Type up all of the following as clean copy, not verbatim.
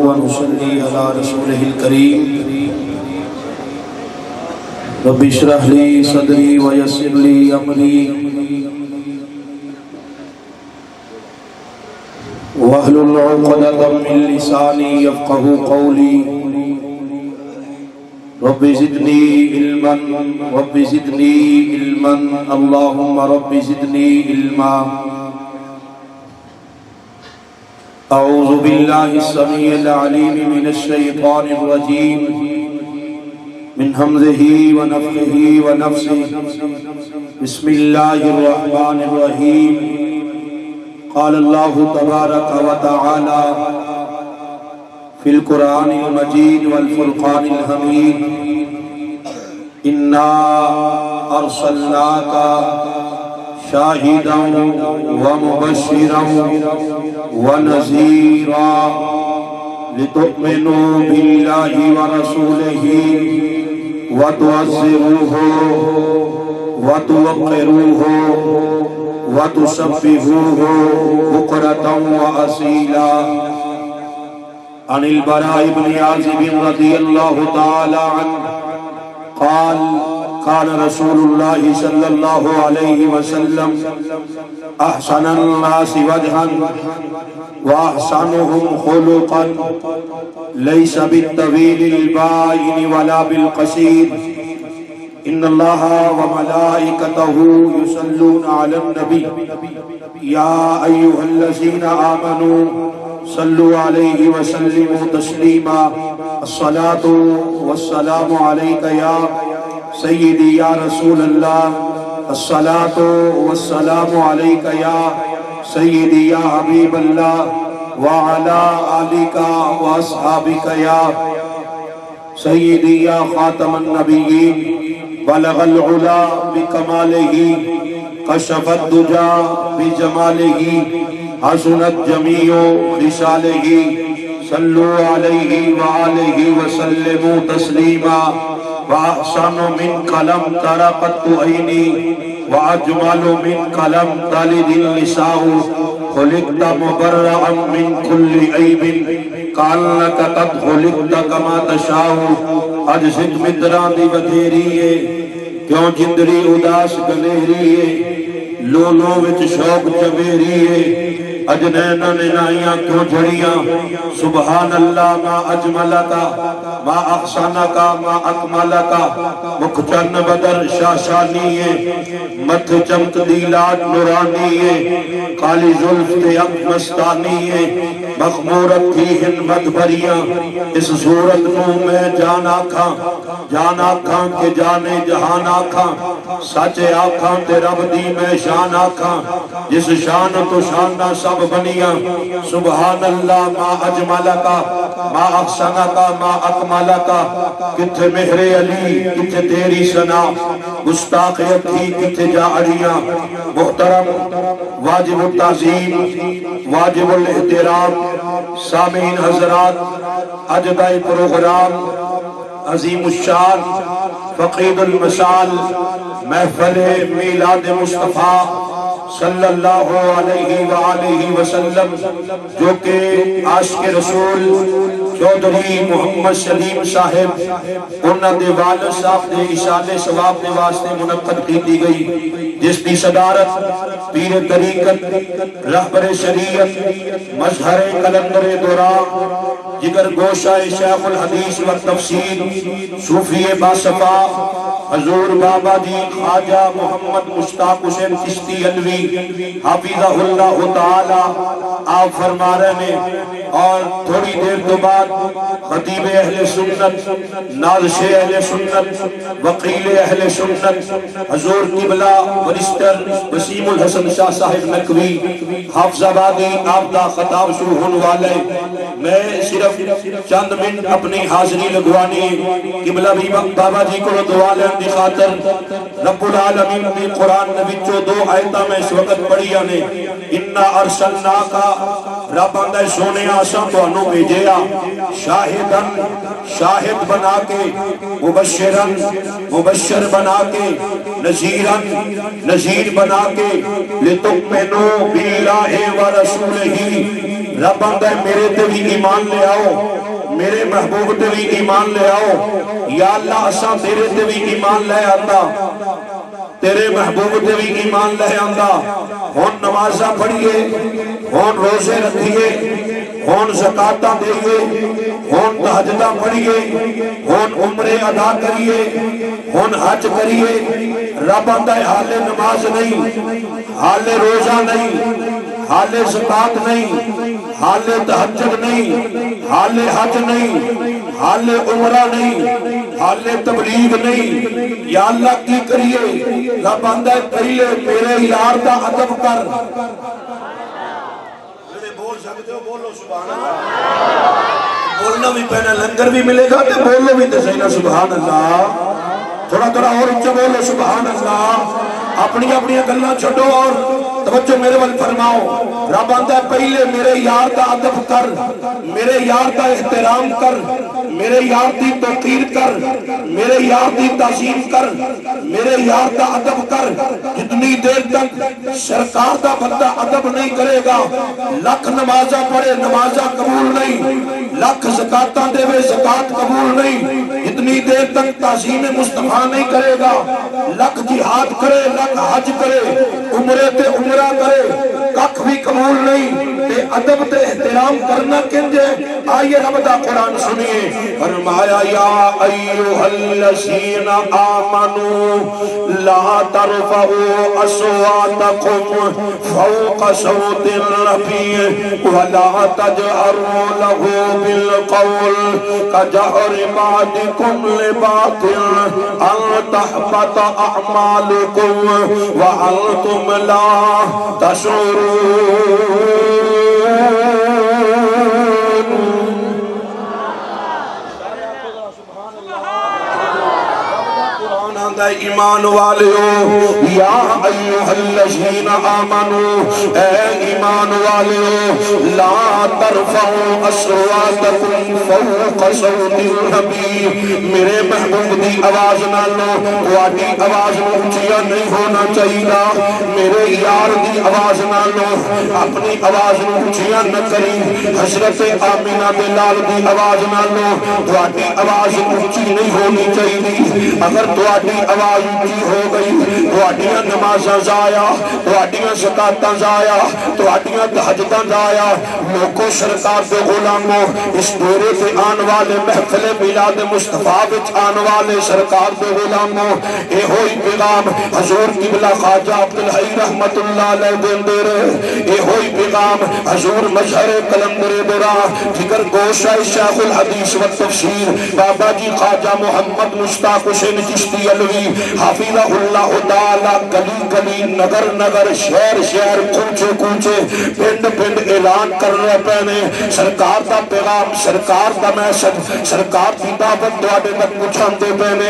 ونصلي على رسوله الكريم رب اشرح لي صدري ويسر لي أمري واحلل عقدة من لساني يفقهوا قولي رب زدني علما رب زدني علما اللهم رب زدني علما أعوذ بالله السميع العليم من الشيطان الرجيم من همزه ونفخه ونفسه بسم الله الرحمن الرحيم قال الله تبارك وتعالى في القرآن المجيد والفرقان الحميد إنا أرسلناك شاهدا ومبشرا ونذيرا لتؤمنوا بالله ورسوله وتعزروه وتوقروه وتسبحوه بكرة وأصيلا عن البراء بن عازب رضي الله تعالى عنه قال كان رسول الله صلى الله عليه وسلم أحسن الناس وجها وأحسنهم خلقا ليس بالطويل البائن ولا بالقصير إن الله وملائكته يصلون على النبي يا أيها الذين آمنوا صلوا عليه وسلموا تسليما الصلاة والسلام عليك يا سيدي يا رسول الله الصلاة والسلام عليك يا سيدي يا حبيب الله وعلى آلك وأصحابك يا سيدي يا خاتم النبيين بلغ العلا بكماله كشف الدجى بجماله حسنت جميع خصاله صلوا عليه وآله وسلموا تسليما وأحسن منك لم تر قط عيني وأجمل منك لم تلد النساء خلقت مبرأ من كل عيب كأنك قد خلقت كما تشاء اجسد مدران دی بدھیریے کیوں جندری اداس گلیریے لولو وچ شوق چبیریے اجنینا ننائیاں کیوں جھڑیاں سبحان اللہ ما اجملکا ما احسنکا ما اکملکا مکھ چن بدر شاشانیے متھ چمک دیلات نورانیے کالی ظلف تے اک مستانیے مخمورت تھی ہنمت بھریاں اس صورت نو میں جان آکھاں کہ جانے جہان آکھاں سچے آکھاں تے رب دی میں شان آکھاں جس شان تو شانہ سب بنیاں سبحان اللہ ما اجملکا ما احسنکا ما اکملکا کتھے مہر علی کتھے تیری سنا گستاخ اکھی کتھے جاڑیاں محترم واجب التعظیم واجب الاحترام سامعین حضرات اجدہ پروگرام عظیم الشان فقید المثال محفل میلاد مصطفیٰ صلی اللہ علیہ وآلہ وسلم جو کہ عاشق رسول چودھری محمد سلیم صاحب انہاں دے والد صاحب دے اشارے ثواب دے واسطے منعقد کی دی گئی جس کی صدارت پیر طریقت رہبر شریعت مظہر کلندر دوران جگر گوشہ شیخ الحدیث و تفسیر صوفی باصفا حضور بابا جی خواجہ محمد مشتاق حسین چشتی علوی حافظہ اللہ تعالی آپ فرما رہے ہیں اور تھوڑی دیر تو بعد خطیب اہل سنت نازش اہل سنت وقیل اہل سنت حضور قبلہ ورشتر وسیم الحسن شاہ صاحب نقوی حافظ آبادی آپ دا خطاب شروع ہونے والے میں صرف چند منٹ اپنی حاضری لگوانی قبلہ بھی بابا جی کو دعا لین دی خاطر رب العالمین دی قرآن نبی جو دو آیتہ میں اس وقت پڑھی آنے اِنَّا أَرْسَلْنَاكَ رب اندہ سونے آسان تو انہوں بھیجیا شاہدن شاہد بنا کے مبشرن مبشر بنا کے نذیرن نذیر بنا کے لِتُؤْمِنُوا بِاللَّهِ وَرَسُولِهِ رب آندا ہے میرے تے بھی ایمان لے آؤ، میرے محبوب تے بھی ایمان لے آؤ۔ یا اللہ اساں تیرے تے بھی ایمان لے آتا، تیرے محبوب تے بھی ایمان لے آندا۔ ہن نمازاں پڑھیے، ہن روزے رکھیے، ہن زکاتاں دئیے، ہن تہجداں پڑھیے، ہن عمرے ادا کریے، ہن حج کریے۔ رب آندا ہے حالے نماز نہیں، حالے روزہ نہیں، حالے زکات نہیں، حالے تہجد نہیں، حالے حج نہیں، حالے عمرہ نہیں، حالے تبلیغ نہیں۔ یا اللہ کی کریے؟ رب آندا ہے پہلے میرے یار دا ادب کر۔ بول سکتے ہو بولو سبحان اللہ، بولنا بھی پہنا لنگر بھی ملے گا تے بولو بھی تے صحیح نا سبحان اللہ، تھوڑا تھوڑا اور اچھا بولو سبحان اللہ، اپنی اپنی گلاں چھڈو اور توجہ میرے ول فرماؤ۔ رب آندا ہے پہلے میرے یار دا ادب کر، میرے یار دا احترام کر، میرے یار دی توقیر کر، میرے یار دی تعظیم کر، میرے یار دا ادب کر۔ جتنی دیر تک سرکار دا بندہ ادب نہیں کرے گا، لکھ نمازاں پڑھے نمازاں قبول نہیں، لکھ زکاتاں دے وے زکات قبول نہیں، جتنی دیر تک تعظیم مصطفیٰ نہیں کرے گا، لکھ جہاد کرے، لکھ حج کرے، عمرے تے عمرہ کرے، ککھ بھی قبول نہیں۔ تے ادب تے احترام کرنا کنجے؟ آئیے رب دا قرآن سنیے۔ فرمایا یا ایوہ الذین آمنوا لا ترفعوا اصواتکم فوق صوت النبی ولا تجہروا له بالقول کجہر بعضکم لبعض ان تحبط اعمالکم وانتم لا تشعرون۔ ایمان والیو یا ایوہ الذین آمنوا، اے ایمان والیو لا ترفعوا اصواتکم فوق صوت النبی، میرے محبوب دی آواز نہ لو، تواڈی آواز اونچیا نہیں ہونا چاہیے، میرے یار دی آواز نہ لو، اپنی آواز اونچیا نہ کری، حضرت آمینہ بلال دی آواز نہ لو، تواڈی آواز اونچی نہیں ہونی چاہیے۔ اگر تواڈی آواز اونچی ہو گئی، تواڈیاں نمازاں ضائع، تواڈیاں زکاتاں ضائع، تواڈیاں تہجداں ضائع۔ لوگوں سرکار دے غلاموں، اس ڈیرے تے آن والے محفل میلاد مصطفیٰ وچ آن والے سرکار دے غلاموں، اے ہوئی پیغام حضور قبلہ خواجہ عبدالحی رحمت اللہ علیہ دیندے رہے، اے ہوئی پیغام حضور مظہر قلندر درا جگر گوشہ شیخ الحدیث و تفسیر بابا جی خواجہ محمد مشتاق حسین چشتی علوی حافظہ اللہ تعالی گلی گلی نگر نگر شہر شہر کوچے کوچے پنڈ پنڈ اعلان کر رہے پہنے، سرکار دا پیغام، سرکار دا میسج، سرکار دی دعوت دوڑے تک پہنچاندے پہنے۔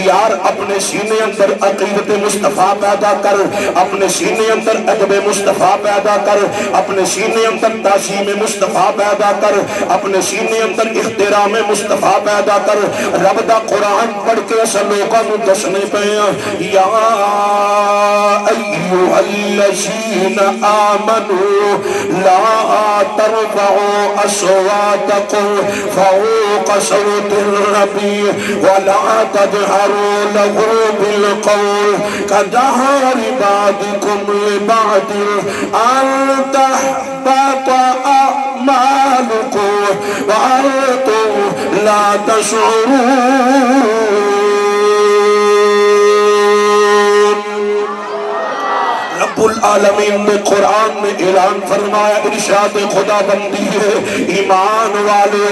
یار اپنے سینے اندر عقیدت مصطفیٰ پیدا کر، اپنے سینے اندر ادب مصطفیٰ پیدا کر، اپنے سینے اندر تعظیم مصطفیٰ پیدا کر، اپنے سینے اندر احترام مصطفیٰ پیدا کر۔ رب دا قرآن پڑھ کے اسا لوگاں نوں دسنے پے یا ایھا الذین آمنوا لا ترفعوا اصواتکم فوق صوت النبی ولا تجہروا له بالقول کجہر بعضکم لبعض ان تحبط اعمالکم وانتم لا تشعرون۔ رب العالمین نے قرآن میں اعلان فرمایا، ارشاد خدا بندی ہے ایمان والے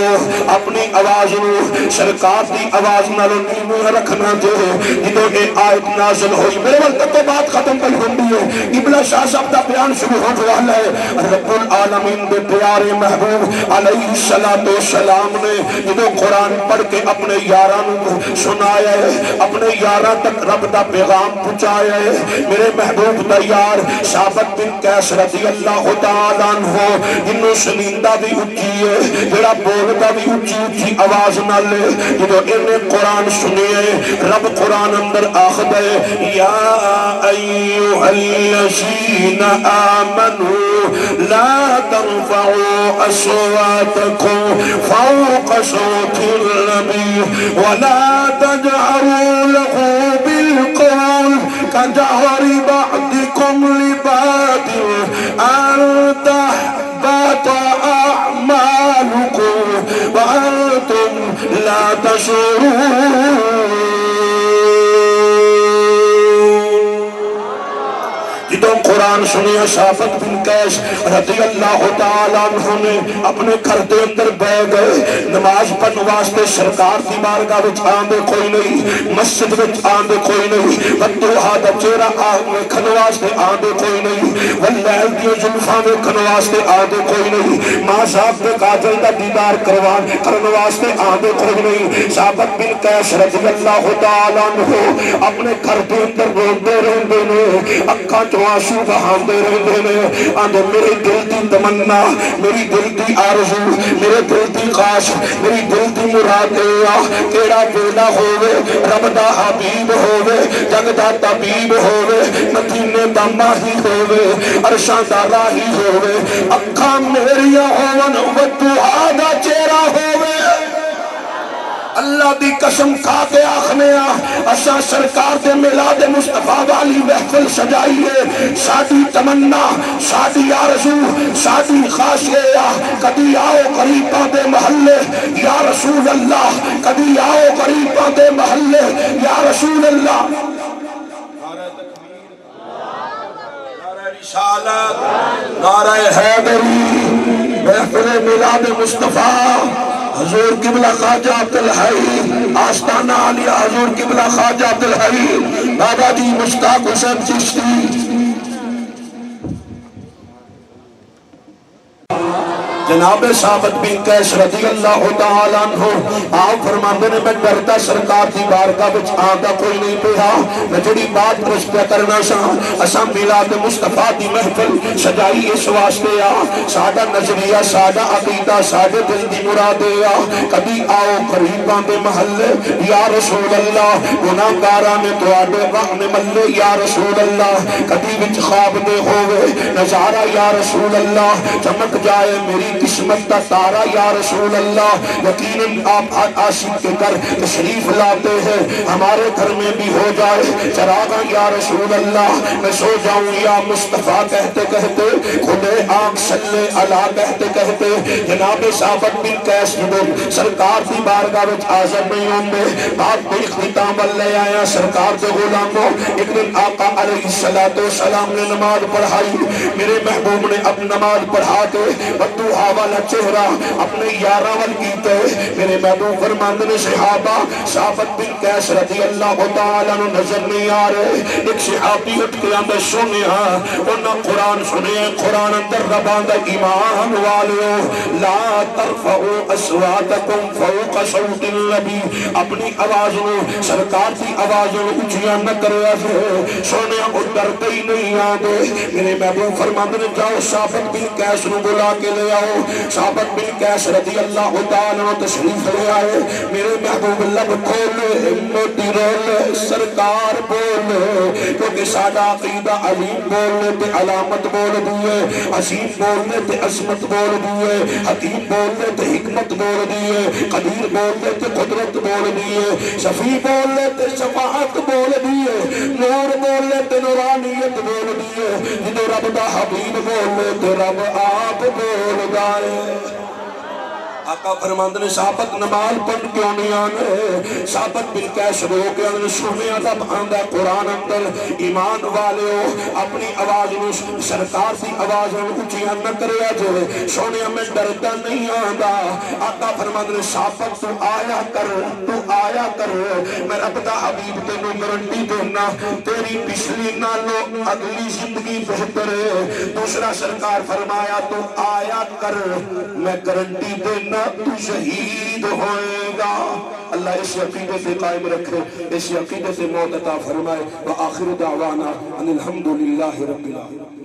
اپنی آواز نو سرکار دی آواز نالوں نیموں رکھنا جو جدوں یہ آیت نازل ہوئی میرے وقت تو بات ختم پہ ہوندی ہے، ابلا شاہ صاحب دا بیان شروع ہو والا ہے۔ رب العالمین دے پیارے محبوب علیہ السلام نے جدوں قرآن پڑھ کے اپنے یاران کو سنایا ہے، اپنے یاران تک رب دا پیغام پہنچایا ہے۔ میرے محبوب دا یار نال ثابت بن قیس رضی اللہ تعالیٰ عنہ انہوں شنیندہ بھی اچھی ہے جڑا بولتا بھی اچھی اچھی آواز نال جدو انہیں قرآن سنیے رب قرآن اندر آخد ہے یا ایوہ الذین آمنوا لا ترفعوا اصواتکم فوق صوت النبی ولا تجعلوا له بالقول كجهر بعضكم لبعض أن تحبط أعمالكم وأنتم لا تشعرون جدو قرآن سنیا ثابت بن قیس رضی اللہ تعالیٰ عنہ نے اپنے گھر دے اندر بہ گئے نماز پڑھنے واسطے سرکار دی بارگاہ وچ آندے کوئی نہیں مسجد وچ آندے کوئی نہیں بدوہا دا چہرہ ویکھن واسطے آندے کوئی نہیں واللیل دی زلفاں ویکھن واسطے آندے کوئی نہیں ماں صاحب دے کاجل دا دیدار کرن واسطے آندے کوئی نہیں ثابت بن قیس رضی اللہ تعالیٰ عنہ اپنے گھر دے اندر روندے رہندے نے اکھاں آنسو بہاندے رہندے نے آندے میرے دل دی تمنا میری دل دی آرزو میرے دل دی خواہش میری دل دی مراد کیڑا ویلا ہووے رب دا حبیب ہووے جگ دا طبیب ہووے مدینے دا ماہی ہووے عرشاں دا راہی ہووے اکھاں میریاں ہون ودعا دا چہرہ ہووے اللہ دی قسم کھا کے آخنے اساں سرکار دے میلاد مصطفیٰ والی محفل سجائیے ساڈی تمنا ساڈی آرزو ساڈی خواہش کدی آؤ غریباں دے محلے یا رسول اللہ کدی آؤ غریباں دے محلے یا رسول اللہ نعرہ تکبیر نعرہ رسالت نعرہ حیدری محفل میلاد مصطفیٰ حضور قبلہ خواجہ عبدالحی آستانہ علیہ حضور قبلہ خواجہ عبدالحی بابا جی مشتاق حسین چشتی جناب ثابت بن قیس رضی اللہ تعالیٰ عنہ آپ فرماندے نے میں ڈرتا سرکار دی بارگاہ وچ آندا کوئی نہیں پیا میں جڑی بات پوچھتا کرنا سا اساں میلاد مصطفیٰ دی محفل سجائی اس واسطے ساڈا نظریہ ساڈا عقیدہ ساڈے دل دی مراد کبھی آؤ غریباں دے محلے یا رسول اللہ گناہگاراں نے تواڈے راہ میں ملے یا رسول اللہ کبھی وچ خواب دے ہووے نظارہ یا رسول اللہ چمک جائے میری قسمت کا تارا یا رسول اللہ یقیناً آپ عاشق کے گھر تشریف لاتے ہیں ہمارے گھر میں بھی ہو جائے چراغاں یا رسول اللہ میں سو جاؤں یا مصطفیٰ کہتے کہتے خدے آنکھ صلی اللہ کہتے کہتے جناب ثابت بن قیس جدو سرکار دی بارگاہ وچ حاضر نہیں ہوں گے بات کو اختتام لے آیا سرکار دے غلاموں ایک دن آقا علیہ السلام نے نماز پڑھائی میرے محبوب نے اب نماز پڑھا کے بدوہا والا چہرہ اپنے یارہ وال کیتے میرے محبوب فرماندے نے صحابہ ثابت بن قیس رضی اللہ تعالیٰ عنہ نظر نہیں آ رہے ایک صحابی اٹھ کے اندر سنے انہاں قرآن سنے قرآن اندر ربان دا ایمان والیو لا ترفعوا اصواتکم فوق صوت النبی اپنی آوازوں سرکار کی آوازوں اونچیاں نہ کریا سونے کو ڈرتے ہی نہیں آدے میرے محبوب فرماندے نے جاؤ ثابت بن قیس نو بلا کے لے آؤ ثابت بن قیس رضی اللہ تعالیٰ تشریف لے آئے میرے محبوب لب کھولے موٹی رولے سرکار بولے کیونکہ ساڈا عقیدہ علیم بولنے تے علامت بول دیئے عظیم بولنے تے عظمت بول دیئے حکیم بولنے تے حکمت بول دیئے قدیر بولنے تے قدرت بول دیئے شفیع بولنے تے شفاعت بول دیئے نور بولنے تے نورانیت بول دیئے جدو رب دا حبیب بولنے تے رب آپ بول گائے آقا فرماندے نے ثابت نماز پڑھ کیوں نہیں آنے ثابت بن قیس رو کے اندر سنے ادب آندہ قرآن اندر ایمان والے ہو اپنی آواز سرکار سی آواز اونچیاں نہ کریا جو سونے میں ڈرتا نہیں آندا آقا فرماندے نے ثابت تو آیا کر میں رب دا حبیب تینوں گارنٹی دینا تیری پچھلی نالو اگلی زندگی بہتر ہے دوسرا سرکار فرمایا تو آیا کر میں گارنٹی دینا ورنہ تو شہید ہوئے گا۔ اللہ اس عقیدے سے قائم رکھے، اس عقیدے سے موت عطا فرمائے۔ وآخر دعوانا ان الحمدللہ رب العالمین۔